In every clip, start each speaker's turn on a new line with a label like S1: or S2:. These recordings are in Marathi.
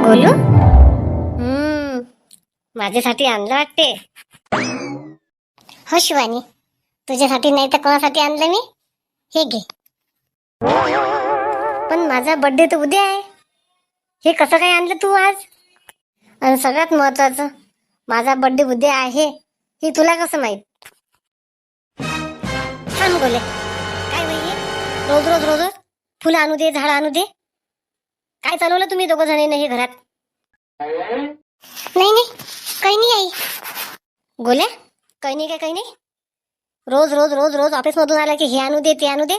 S1: गोलू माझ्यासाठी आणलं वाटते. हो शिवानी, तुझ्यासाठी नाही तर कोणासाठी आणलं मी? हे घे. पण माझा बर्थडे तर उद्या आहे. हे कसं काय आणलं तू आज? आणि सगळ्यात महत्वाचं, माझा बर्थडे उद्या आहे हे तुला कसं माहित? थांब गोले, काय बाई रोज रोज रोज फुलं आणू दे, झाड आणू दे. काय चालवलं तुम्ही दोघं जणी हे घरात? नाही नाही, काही नाही आई. गोल्या, काही नाही काय, काही नाही. रोज रोज रोज रोज ऑफिस मधून आला की हे आणू दे, ते आणू दे.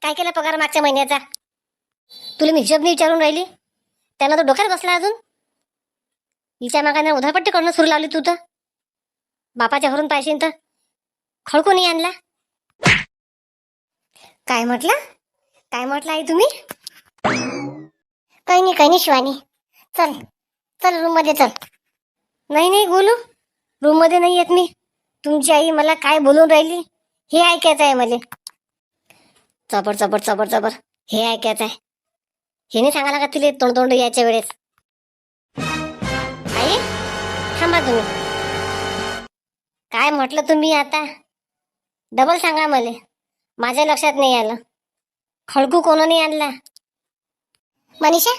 S1: काय केला पगार मागच्या महिन्याचा? तुला मी हिशोब नाही विचारून राहिली, त्यांना तो डोक्यात बसला अजून. हिच्या मागाने उधारपट्टी करणं सुरू लावली तू तर. बापाच्या घरून पाहिजे तर खळकू नाही आणला. काय म्हटलं? काय म्हटलं आई तुम्ही? काही नाही, काही नाही शिवानी. चल चल रूम मध्ये चल. नाही नाही गोलू, रूम मध्ये नाही येत मी. तुमची आई मला काय बोलून राहिली हे ऐकायचं आहे मला. चबर चबर चबर चबर हे ऐकायचं आहे. हे नाही सांगायला का तिले तोंड तोंड यायच्या वेळेस? आई थांबा तुम्ही. काय म्हटलं तुम्ही आता? डबल सांगा मला, माझ्या लक्षात नाही आलं. खडकू कोणाने आणला? मनीषा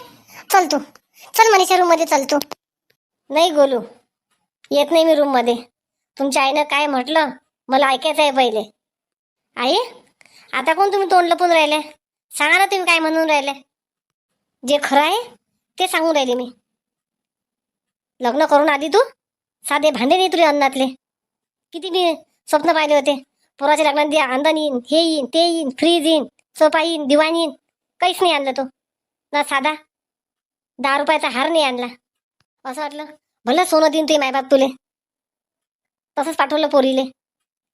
S1: चल तू, चल मनीषा रूम मध्ये चल तू. नाही गोलू, येत नाही मी रूम मध्ये. तुमच्या आईनं काय म्हटलं मला ऐकायचं आहे पहिले. आई आता कोण तुम्ही तोंड लपून राहिले? सांगा ना तुम्ही काय म्हणून राहिले. जे खरं आहे ते सांगून राहिले मी. लग्न करून आधी तू साधे भांडे नाही तुले अन्नातले. किती मी स्वप्न पाहिले होते, पोराच्या लग्नात द्या अंधन येईन, हे येईन, ते येईन, फ्रीज येईन, सोफा येईन, दिवाण येईन. काहीच नाही आणलं तो. ना साधा 10 रुपयाचा हार नाही आणला. असं वाटलं भलं सोनं देईन ते मायबाप तुले. तसंच पाठवलं पोरीले.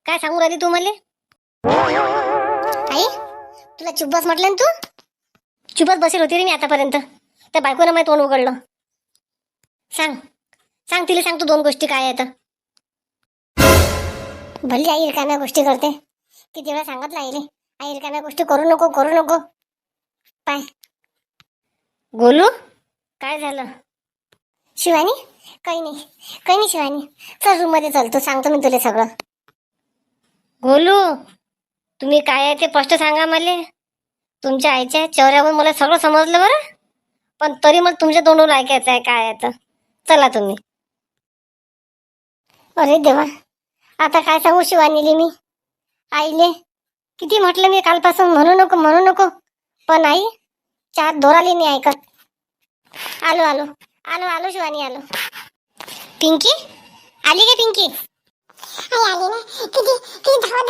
S1: काय सांगू राहिली तू मला? आई तुला चुप बस म्हटलं ना तू? चुपच बसेल होती रे मी आतापर्यंत. त्या बायकोनं माझं तोंड उघडलं. सांग सांग तिला, सांग तू 2 गोष्टी काय आहेत. भली आई रिकाम्या गोष्टी करते. किती वेळा सांगितलं आईले, आई रिकाम्या गोष्टी करू नको, करू नको. पाय गोलू काय झालं? शिवानी काही नाही, काही नाही शिवानी. चल रूम मध्ये चल, तू सांगतो मी तुला सगळं. गोलू तुम्ही काय आहे ते स्पष्ट सांगा मला. तुमच्या आईच्या चेहऱ्यावर मला सगळं समजलं बरं, पण तरी मला तुमच्या तोंडून ऐकायचं आहे काय आहे तर. चला तुम्ही. अरे देवा, आता काय सांगू शिवानीले मी? आईले किती म्हटलं मी कालपासून म्हणू नको, म्हणू नको, पण आई 4 दोराली नाही ऐकत. आलो आलो आलो आलो शिवानी आलो. पिंकी आली का पिंकी? आई आली ना. किती किती धावत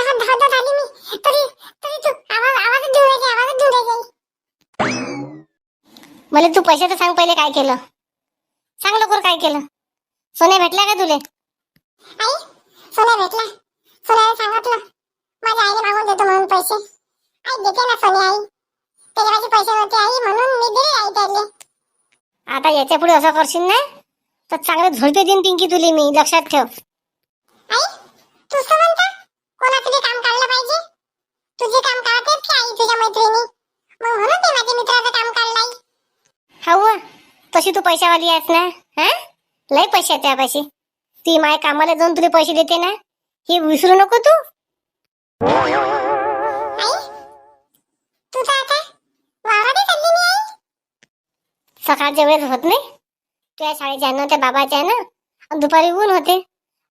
S1: आली मी. तरी तरी तू आवाज देऊ राहिली, आवाज देऊ राहिली. मला तू पैशाचं सांग पहिले, काय केलं सांग लवकर, काय केलं? सोन्या भेटला का तुले? आई सोन्या भेटला. सोन्याला सांगितलं माझ्या आईने मागून देतो म्हणून पैसे. आई देते ना सोन्या. आई त्याच्याकडे पैसे होते आई, म्हणून मी दिले आई त्याले. आता याच्या पुढे असं करशील ना तर चांगले झोडपे देईन पिंकी तुले मी, लक्षात ठेव. आई तू म्हणता कोणाचं काम काढलं पाहिजे? तुझे काम काढतेस की आई तुझ्या मैत्रिणी? मग म्हणून ते माझ्या मित्राचं काम काढलंय. हो तशी तू पैशावाली आहेस ना. हा लय पैसे आहेत त्यापाशी. ती माय कामाला जाऊन तुला पैसे देते ना, हे विसरू नको तू. आई तू तर आता वावरात चालली नाही आई? सकाळच्या वेळेस होत नाही, तुझ्या शाळेच्या ना त्या बाबाच्या ना, दुपारी ऊन होते.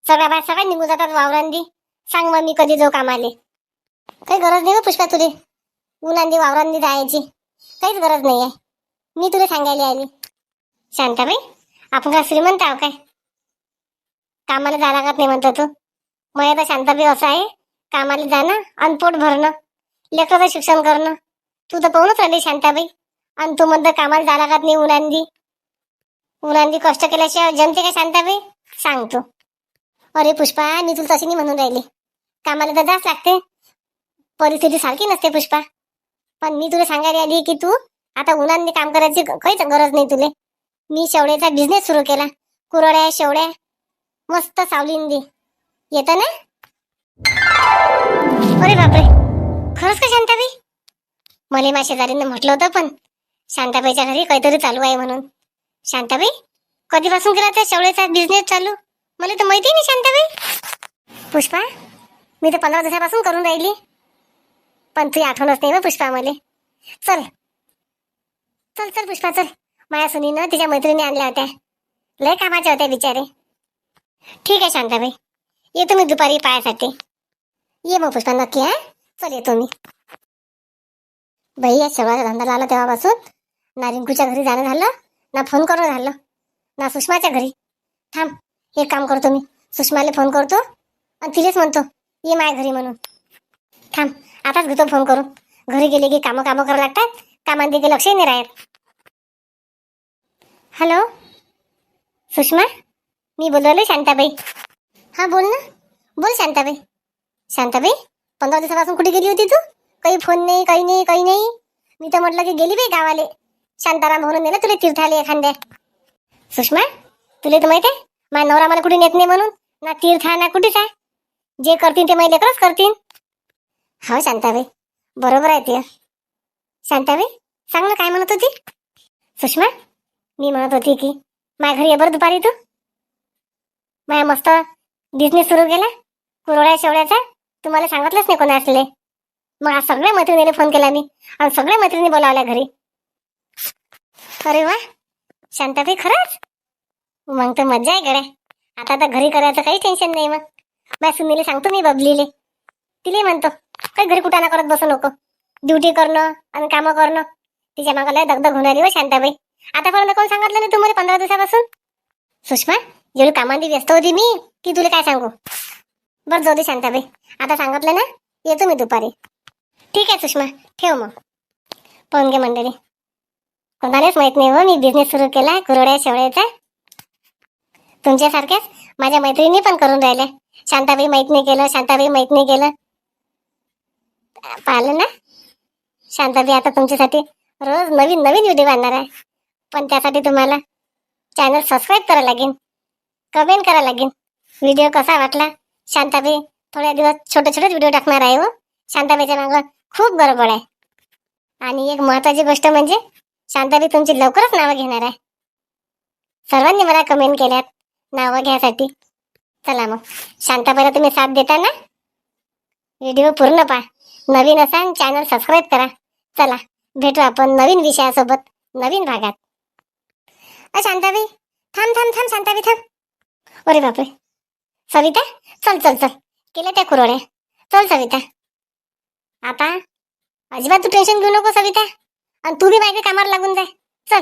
S1: सगळ्या बाय सगळ्या निघून जातात वावरांदी. सांग मग मी कधी जाऊ कामाले? काही गरज नाही पुष्पा तुले उन्हांदी वावरांदी जायची, काहीच गरज नाही आहे. मी तुला सांगायला आली. शांताबाई आपण काय श्रीमंत आहो काय? कामाला जा लागत नाही म्हणतो तू. मग आता शांताबाई असं आहे, कामाला जाणं आणि पोट भरणं, लेकराचं शिक्षण करणं. तू तर पाहूनच राहिली शांताबाई. आणि तू म्हणतो कामाला जा लागत नाही उन्हांदी. उन्हांदी कष्ट केल्याशिवाय जमते का शांताबाई? सांगतो. अरे पुष्पा मी तुला तशी नाही म्हणून राहिली. कामाला तर जाच लागते, परिस्थिती सारखी नसते पुष्पा. पण मी तुला सांगायला आली की तू आता उन्हांनी काम करायची काहीच गरज नाही तुले. मी शेवड्याचा बिझनेस सुरू केला. कुरड्या शेवड्या मस्त सावलींदी येतं ना. अरे बापरे, खरंच का शांताबाई? मला माझ्या शेजारीनं म्हटलं होतं पण शांताबाईच्या घरी काहीतरी चालू आहे म्हणून. शांताबाई, कधीपासून केला त्या शेवळ्याचा बिझनेस चालू? मला तर माहिती नाही शांताबाई. पुष्पा, मी तर 15 दिवसापासून करून राहिली, पण तुझी आठवणच नाही ना पुष्पा मला. चल चल चल पुष्पा चल. माझ्या सुनीनं तिच्या मैत्रिणी आणल्या होत्या, लय कामाच्या होत्या बिचारे. ठीक आहे शांताबाई, येतो मी दुपारी पायासाठी. ये मग पुष्पा नक्की. हा चल येतो मी. बाई, या शेवळाचा धंदा लागला तेव्हापासून ना रिंकूच्या घरी जाणं झालं, ना फोन करणं झालं, ना सुषमाच्या घरी. थांब, एक काम करतो मी, सुषमाला फोन करतो आणि तिलेच म्हणतो ये माझ्या घरी म्हणून. थांब, आताच घेतो फोन करून. घरी गेले की कामं करावं लागतात, कामांनी काही लक्षही नाही राहत. हॅलो सुषमा, मी बोलवलं शांताबाई. हा बोल ना, बोल शांताबाई. शांताबाई, 15 दिवसापासून कुठे गेली होती तू? काही फोन नाही, काही नाही, काही नाही. मी तर म्हटलं की गेली बाई गावाले, शांताराम म्हणून नेलं तुला तीर्थाले एखाद्या. सुषमा, तुला तर माहिती आहे माझा नवरा मला कुठे नेत नाही म्हणून, ना तीर्थ ना कुठेच आहे. जे करतील ते माझे लेकरच करतील. हो शांताबाई, बरोबर आहे ते. शांताबाई, सांग ना काय म्हणत होती? सुषमा, मी म्हणत होती की माझ्या घरी ये बरं दुपारी तू. माझ्या मस्त बिझनेस सुरू केला कुरवड्या शेवळ्याचा. तुम्हाला सांगितलंच नाही कोणा असले. मग आज सगळ्या मैत्रिणीने फोन केला मी आणि सगळ्या मैत्रिणी बोलावल्या घरी. अरे वा शांताबाई, खरंच? मग तर मजा आहे गड्या. आता तर घरी करायचं काही टेन्शन नाही. मग माझ्या सुनीला सांगतो मी, बबलीले तिला म्हणतो काही घरी कुठाना करत बसू नको, ड्युटी करणं आणि कामं करणं. तिच्या मागं लय दगदग होऊन राहिली हो शांताबाई. आतापर्यंत कोण सांगितलं नाही तुम्हाला 15 दिवसापासून? सुषमा, एवढी कामांनी व्यस्त होती मी की तुला काय सांगू. बरं जाऊ दे शांताबाई, आता सांगितलं ना, येतो मी दुपारी. ठीक आहे सुषमा, ठेव मग. पाहून घे मंडळी, कोणालाच माहित नाही हो मी बिझनेस सुरू केला कुरवड्या शेवळ्याचा. तुमच्यासारख्याच माझ्या मैत्रिणी पण करून राहिल्या. शांताबाई माहित नाही केलं, शांताबाई माहित नाही केलं. पाहिलं ना शांताबाई, आता तुमच्यासाठी रोज नवीन नवीन व्हिडिओ आणणार आहे. पण त्यासाठी तुम्हाला चॅनल सबस्क्राईब करावं लागेल, कमेंट करावं लागेल. व्हिडिओ कसा वाटला शांताबाई थोड्या दिवस छोटे छोटेच व्हिडिओ टाकणार आहे हो. शांताबाईच्या मागं खूप गडबड आहे. आणि एक महत्वाची गोष्ट म्हणजे शांताबाई तुमची लवकरच नावं घेणार आहे. सर्वांनी मला कमेंट केल्यात नावं घ्यासाठी. चला मग, शांताबाईला तुम्ही साथ देता ना? व्हिडिओ पूर्ण पहा. नवीन असाल चॅनल सबस्क्राईब करा. चला भेटू आपण नवीन विषयासोबत नवीन भागात. शांताबाई, थांब थांब थांब शांताबाई थांब. अरे बापरे, सविता चल चल चल, केल्या त्या कुरवड्या. चल सविता, आता अजिबात तू टेन्शन घेऊ नको सविता. आणि तू बी माझ्या कामावर लागून जाय. चल.